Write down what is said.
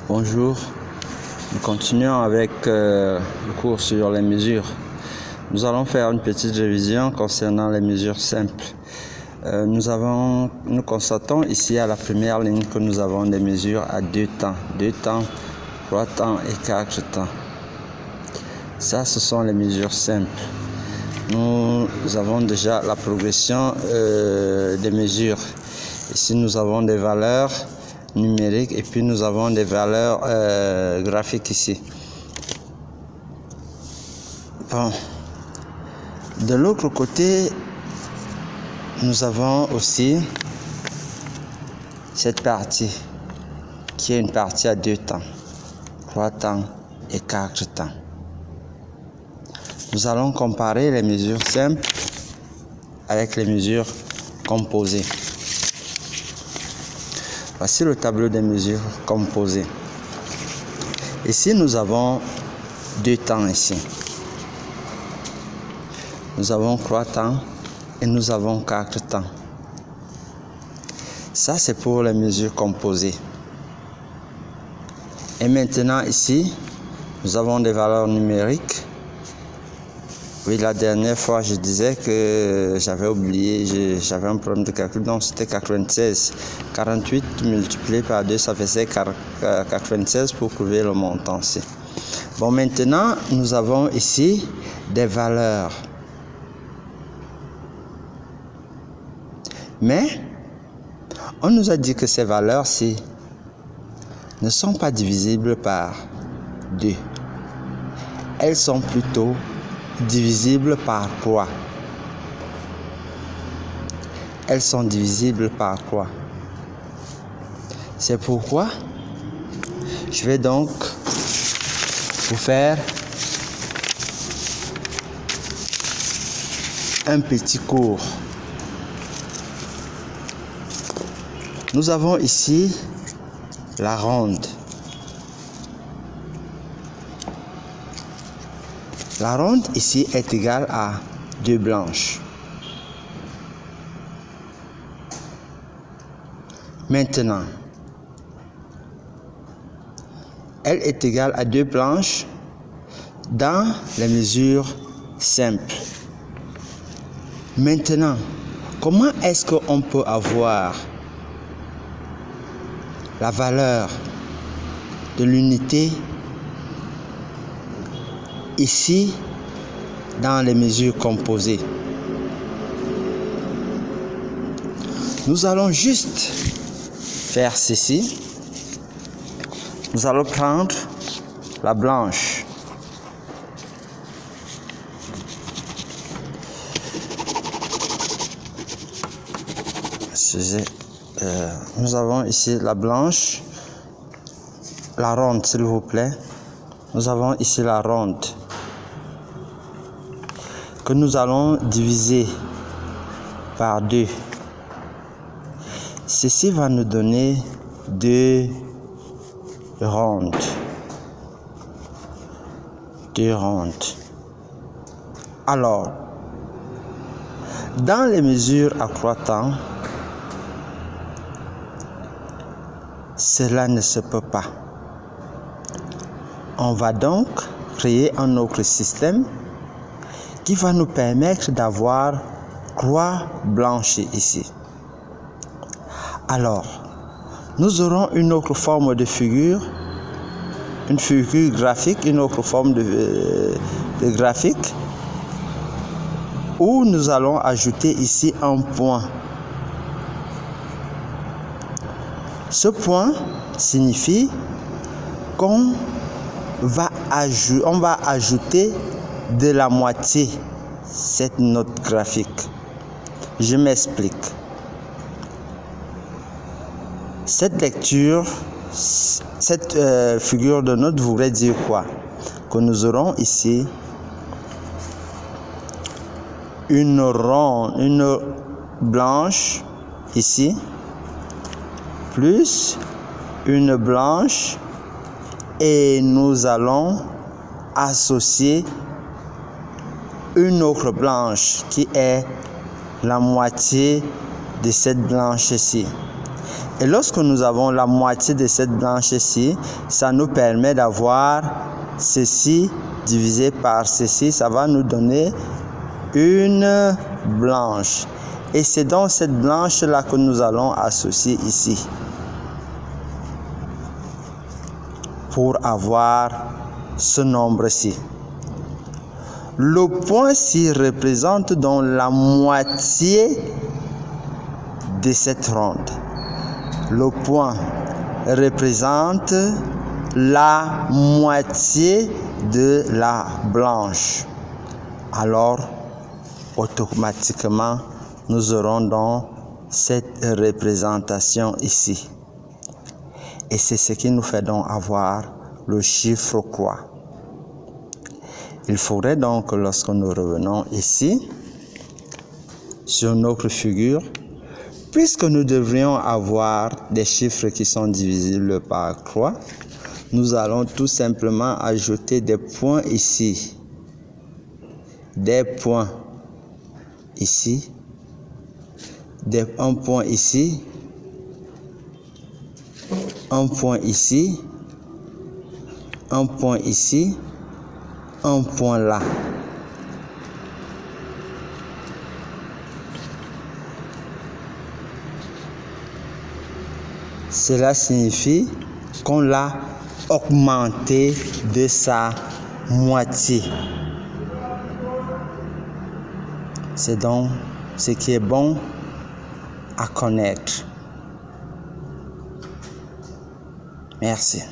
Bonjour, nous continuons avec le cours sur les mesures. Nous allons faire une petite révision concernant les mesures simples. Nous constatons ici à la première ligne que nous avons des mesures à 2 temps, 3 temps et 4 temps. Ça, ce sont les mesures simples. Nous avons déjà la progression des mesures. Ici, nous avons des valeurs numériques et puis nous avons des valeurs graphiques ici. Bon. De l'autre côté, nous avons aussi cette partie qui est une partie à 2 temps, 3 temps et 4 temps. Nous allons comparer les mesures simples avec les mesures composées. Voici le tableau des mesures composées. Ici, nous avons 2 temps ici. Nous avons 3 temps et nous avons 4 temps. Ça, c'est pour les mesures composées. Et maintenant, ici, nous avons des valeurs numériques. Oui, la dernière fois, je disais que j'avais oublié, j'avais un problème de calcul, donc c'était 96. 48 multiplié par 2, ça faisait 96 pour trouver le montant ici. Bon, maintenant, nous avons ici des valeurs. Mais, on nous a dit que ces valeurs-ci ne sont pas divisibles par 2. Elles sont plutôt divisibles par 3. Elles sont divisibles par 3. C'est pourquoi je vais donc vous faire un petit cours. Nous avons ici la ronde. La ronde ici est égale à 2 blanches. Maintenant, elle est égale à 2 blanches dans les mesures simples. Maintenant, comment est-ce qu'on peut avoir la valeur de l'unité ici dans les mesures composées? Nous allons juste faire ceci. Nous allons prendre la blanche. Nous avons ici la blanche, la ronde s'il vous plaît. Nous avons ici la ronde que nous allons diviser par 2. Ceci va nous donner 2 rondes. 2 rondes. Alors, dans les mesures à 3 temps, cela ne se peut pas. On va donc créer un autre système qui va nous permettre d'avoir 3 blanches ici. Alors, nous aurons une autre forme de figure, une figure graphique, une autre forme de graphique, où nous allons ajouter ici un point. Ce point signifie qu'on va ajouter de la moitié cette note graphique. Je m'explique. Cette lecture, cette figure de note voudrait dire quoi? Que nous aurons ici une blanche ici, plus une blanche, et nous allons associer une autre blanche qui est la moitié de cette blanche-ci. Et lorsque nous avons la moitié de cette blanche ici, ça nous permet d'avoir ceci divisé par ceci. Ça va nous donner une blanche. Et c'est donc cette blanche-là que nous allons associer ici. Pour avoir ce nombre-ci. Le point-ci représente donc la moitié de cette ronde. Le point représente la moitié de la blanche. Alors, automatiquement, nous aurons donc cette représentation ici. Et c'est ce qui nous fait donc avoir le chiffre croix. Il faudrait donc que lorsque nous revenons ici, sur notre figure, puisque nous devrions avoir des chiffres qui sont divisibles par croix, nous allons tout simplement ajouter des points ici, des points ici, un point ici, un point ici, un point ici, un point là. Cela signifie qu'on l'a augmenté de sa moitié. C'est donc ce qui est bon à connaître. Merci.